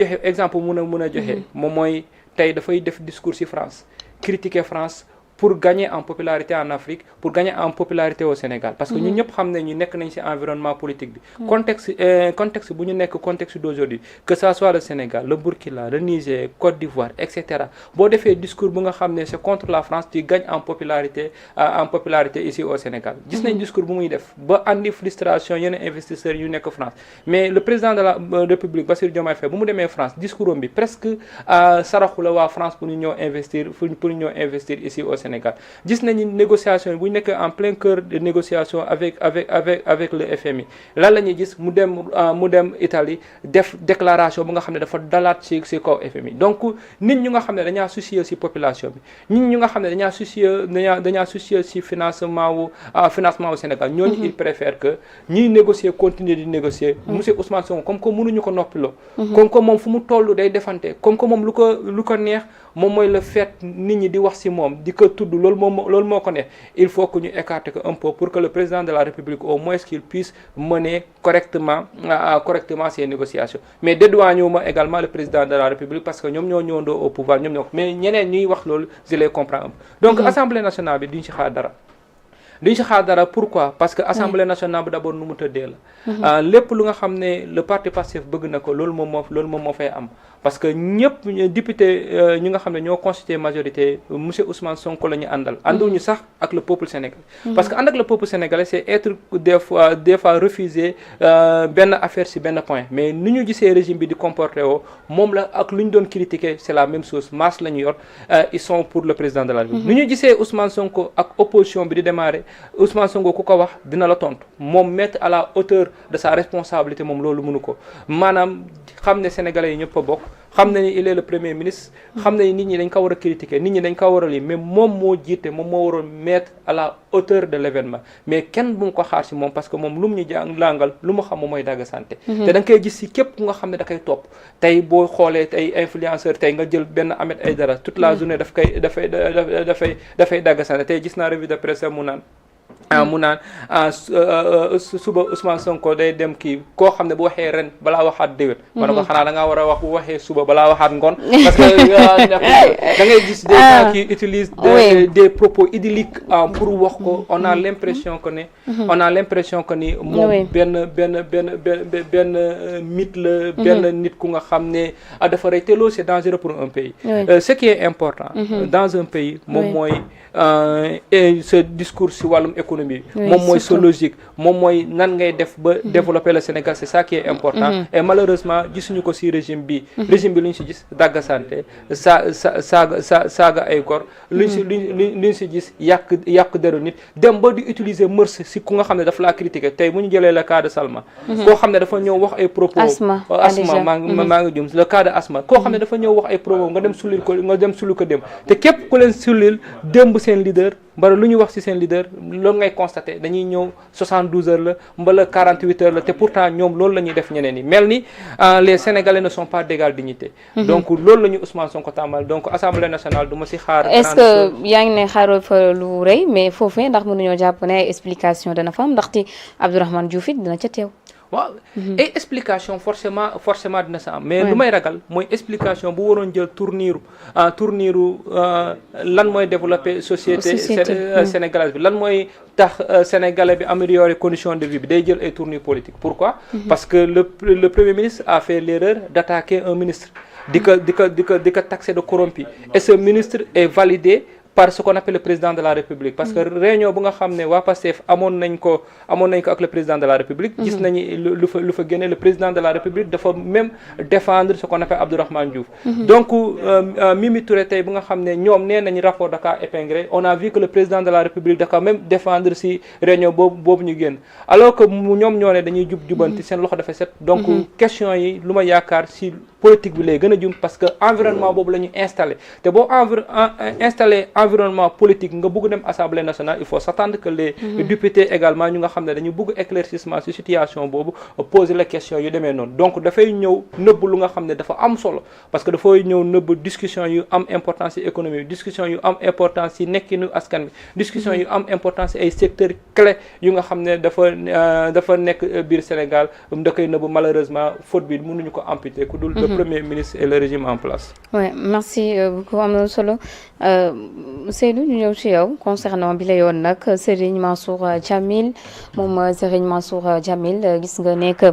joxe exemple mun a joxe moom mooy tey dafay def discours ci France critiquer France pour gagner en popularité en Afrique pour gagner en popularité au Sénégal parce que ñun ñëpp xam nañ ñu nekk nañ ci environnement politique bi contexte bu ñu nekk contexte d'aujourd'hui que ça soit le Sénégal le Burkina le Niger Côte d'Ivoire etc. boo defee discours bu nga xam ne c'est contre la France tu gagnes en popularité ici au Sénégal gis nañ discours bu muy def ba andi frustration yenn investisseurs yu nekk France mais le président de la République Bassirou Diomaye Faye bu mu demee France discours am bi presque saraxu la waa France pour ñu ñëw investir ici au Sénégal gis nañu négociation bu ñu nekk en plein cœur de négociation avec le FMI lan la ñuy gis mu dem Italie def déclaration bu nga xam ne dafa dalaat ci kaw FMI donc nit ñu nga xam ne dañaa soucieux ci population bi nit ñu nga xam ne dañaa soucieux ci financement wu Sénégal ñooñu il préfère que ñuy négocier continuer di négocier monsieur Ousmane Sonko comme que mënuñu ko noppiloo comme que moom fu mu toll day defante comme que moom lu ko neex moom mooy le fait nit ñi di wax ci moom di ko tudd loolu moo ko neex il faut que ñu écarter ko un peu pour que le président de la République au moins qu'il puisse mener correctement ces négociations mais dédouané ma également le président de la République parce que ñoom ñoo ñëwandoo au pouvoir ñoom ñoo mais ñeneen ñuy wax loolu je les comprends un peu donc Assemblée nationale bi duñ ci xaar dara pourquoi parce que Assemblée nationale bi d'abord nu mu tëddee la lépp lu nga xam ne le parti Pastef bëgg na ko loolu moom moo fay am parce que ñëpp député ñi nga xam ne ñoo constitué majorité monsieur Ousmane Sonko la ñu ànduñu sax ak le peuple sénégalais parce que ànd ak le peuple sénégalais c'est être des fois refuser benn affaire ci benn point mais ni ñu gisee régime bi di comporté woo moom la ak lu ñu doon critiquer c'est la même chose masse la ñu yor ils sont pour le président de la République ni ñu gisee Ousmane Sonko ak opposition bi di démarrer Ousmane Sonko ku ko wax dina la tontu moom mettre à la hauteur de sa responsabilité moom loolu mënu ko maanaam xam ne sénégalais yi ñëpp a bokk xam na ni il est le premier ministre xam na ni nit ñi dañ ko war a critiquer nit ñi dañ ko war a lii mais moom moo jiite moom moo waroon mettre à la hauteur de l'événement mais kenn bu mu ko xaar ci moom parce que moom lu mu ñu jàngal lu mu xam moom mooy dagg santé te da nga koy gis ci képp ku nga xam ne da koy topp tey boo xoolee tey influenceur tey nga jël benn Ahmed Aïdara toute la journée dafay dagg santé tey gis naa revue de presse mu naan suba Ousmane Sonko day dem kii koo xam ne bu waxee ren balaa waxaat déwén ma ne ko xanaa da ngaa war a wax bu waxee suba balaa waxaat ngoon parce que da ngay gis des gens qui utilisent des propos idylliques pour wax ko on a l'impression que ni moom benn mythe la benn nit ku nga xam ne dafa rey te loolu c'est dangereux pour un pays ce qui est important dans un pays moom mooy ce discours ci wàllum économie moom mooy sa logique moom mooy nan ngay def ba développer le Sénégal c'est ça qui est important et malheureusement gisuñu ko ci régime bi lu ñu ci gis dagga santé saaga ay gor lu ñu ci gis yàq deru nit dem ba di utiliser mœurs ci ku nga xam ne dafa laa critiquer tey mu ñu jëlee le cas de Salma koo xam ne dafa ñëw wax ay propos asma maa ngi jum le cas de Asma koo xam ne dafa ñëw wax ay propos nga dem sulli ko dem te képp ku leen sullil démb seen leader mbala lu ñu wax ci seen leader loolu ngay constater dañuy ñëw 72 heures la mbala 48 heures la te pourtant ñoom loolu la ñuy def ñeneen yi mel ni les Sénégalais ne sont pas d'égale dignité donc loolu la ñu Ousmane Sonko tàmmal donc Assemblée nationale du ma ci xaar est-ce que yaa ngi ne xaaroo fa lu rëy mais foofee ndax mënuñoo jàpp ne explication dana fa am ndaxte Abdourahmane Diouf it dina ca teew waaw et explication forcément dina sa am mais lu may ragal mooy explication bu waroon jël tournure lan mooy développer société sénégalaise bi lan mooy tax sénégalais bi améliorer condition de vie bi day jël ay tournure politique pourquoi parce que le premier ministre a fait l'erreur d'attaquer un ministre di ko taxer de corrompu et ce ministre est validé par ce qu'on appelle le président de la République parce que réunion bu nga xam ne waa Pastef amoon nañ ko ak le président de la République gis nañu lu fa génne le président de la République dafa même défendre ce qu'on appelle Abdourahmane Diouf donc Mimi Touré tey bu nga xam ne ñoom nee nañu rapport Dakar épinglé on a vu que le président de la République dafa même défendre ci réunion boobu ñu génn alors que ñoom ñoo ne dañuy jubanti seen loxo dafa set donc question yi lu ma yaakaar ci politique bi lay gën a jum parce que environnement boobu la ñu installé te boo installé environnement politique nga bëgg dem assemblée nationale il faut s'attendre que les députés également ñu nga xam ne dañu bëgg éclaircissement ci situation boobu poser la question yu demee noonu donc dafay ñëw nëbb lu nga xam ne dafa am solo parce que dafay ñëw nëbb discussion yu am importance ci économie discussion yu am importance ci nekkinu askan bi discussion yu am importance ci ay secteurs clés yu nga xam ne dafa nekk biir Sénégal da koy nëbb malheureusement faute bi mënuñu ko amputer ku dul le premier ministre et le régime en place. Ouais, merci beaucoup am na solo Seydou ñu ñëw ci yow concernant bi la yoon nag Serigne Mansour Djamil moom Serigne Mansour Djamil gis nga nekk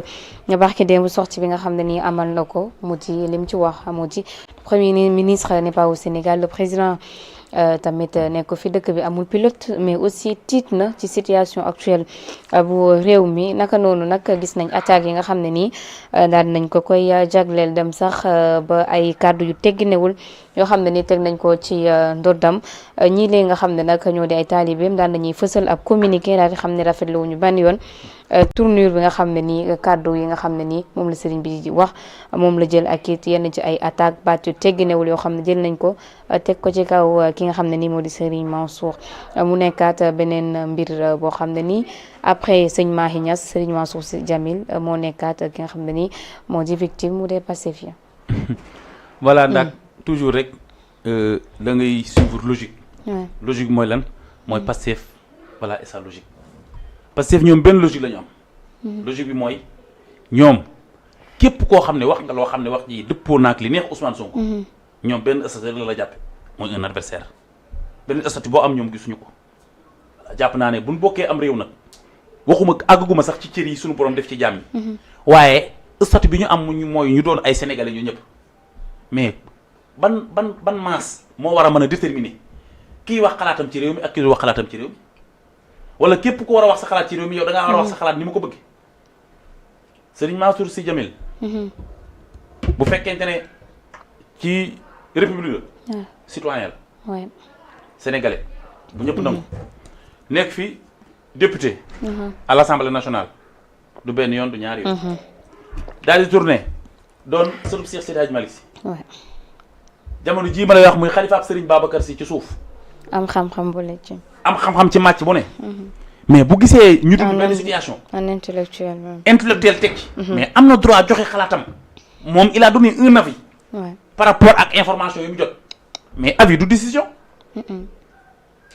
barki démb sortie bi nga xam ne nii amal na ko mu di lim ci wax mu di premier ministre n'est pas au Sénégal le président tamit nekk fi dëkk bi amul pilote mais aussi tiit na ci situation actuelle bu réew mi naka noonu nag gis nañ attaques yi nga xam ne nii daal nañ ko koy jagleel dem sax ba ay kàddu yu tegginewul yoo xam ne ni teg nañ ko ci ndoddam ñii lee nga xam ne nag ñoo di ay taalibeem daan nañuy fësal ab communiqué daal di xam ne rafetlu wuñu ban yoon tournure bi nga xam ne nii kàddu yi nga xam ne nii moom la sëriñ bi di wax moom la jël ak it yenn ci ay attaques baat yu tegginewul yoo xam ne jël nañ ko teg ko ci kaw ki nga xam ne nii moo di sëriñ Mansour mu nekkaat beneen mbir boo xam ne nii après sëñ Mahi Niass sëriñ Mansour Djamil moo nekkaat ki nga xam ne nii moo di victime mu dee pacifié. voilà ndax toujours rek da ngay suivre logique. logique mooy lan mooy Pastef voilà et sa logique. Pastef ñoom benn logique la ñu am. logique bi mooy ñoom képp koo xam ne wax nga loo xam ne wax ji dëppoo naak li neex Ousmane Sonko. ñoom benn statut la jàppe mooy un adversaire benn statut boo am ñoom gisuñu ko jàpp naa ne buñ bokkee am réew nag waxuma àggaguma sax ci cër yi suñu borom def ci jàmm yi waaye statut bi ñu am mooy ñu doon ay sénégalais ñu ñëpp mais ban masse moo war a mën a déterminer kii wax xalaatam ci réew mi ak kii wax xalaatam ci réew mi wala képp ku war a wax sa xalaat ci réew mi yow da ngaa war a wax sa xalaat ni mu ko bëgg Serigne Mansour Sy Djamil bu fekkente ne ci république la citoyen la sénégalais bu ñëpp nangu nekk fi député à l'Assemblée nationale du benn yoon du ñaari yoon daal di tourné doon sëtub Cheikh Seydi Hadji Malick Sy jamono jii ma lay wax muy xalifa ab Serigne Babacar Sy ci suuf am xam-xam bu lecc am xam-xam ci màcc bu ne mais bu gisee ñu dund benn situation un intellectuel teg ci mais am na droit joxe xalaatam moom il a donné un avis par rapport ak information yi mu jot mais avis du décision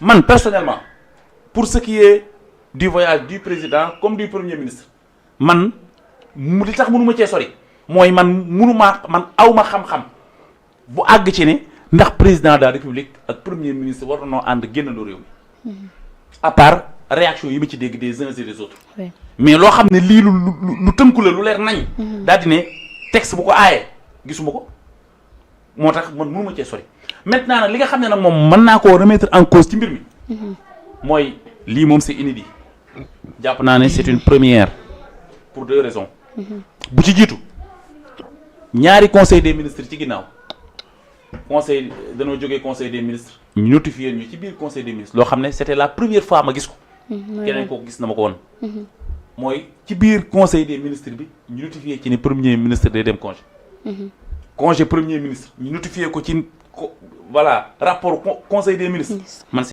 man personnellement pour ce qui est du voyage du président comme du premier ministre man mu li tax mënuma cee sori mooy man awma xam-xam bu àgg ci ne ndax président de la république ak premier ministre war nañoo ànd génnandoo réew mi à part réaction yi ma ci dégg des uns et des autres mais loo xam ne lii lu tënku la lu leer nañ daal di ne texte bu ko aaye gisuma ko moo tax man mënuma cee sori maintenant nag li nga xam ne nag moom mën naa koo remettre en cause ci mbir mi mooy lii moom c'est inédit jàpp naa ne c'est une première pour deux raisons bu ci jiitu ñaari conseil des ministres ci ginnaaw dañoo jógee conseil des ministres ñu notifié ñu ci biir conseil des ministres loo xam ne c'était la première fois ma gis ko keneen ko gis na ma ko woon mooy ci biir conseil des ministres bi ñu notifié ci ne premier ministre day dem congé premier ministre ñu notifié ko ci voilà rapport conseil des ministres man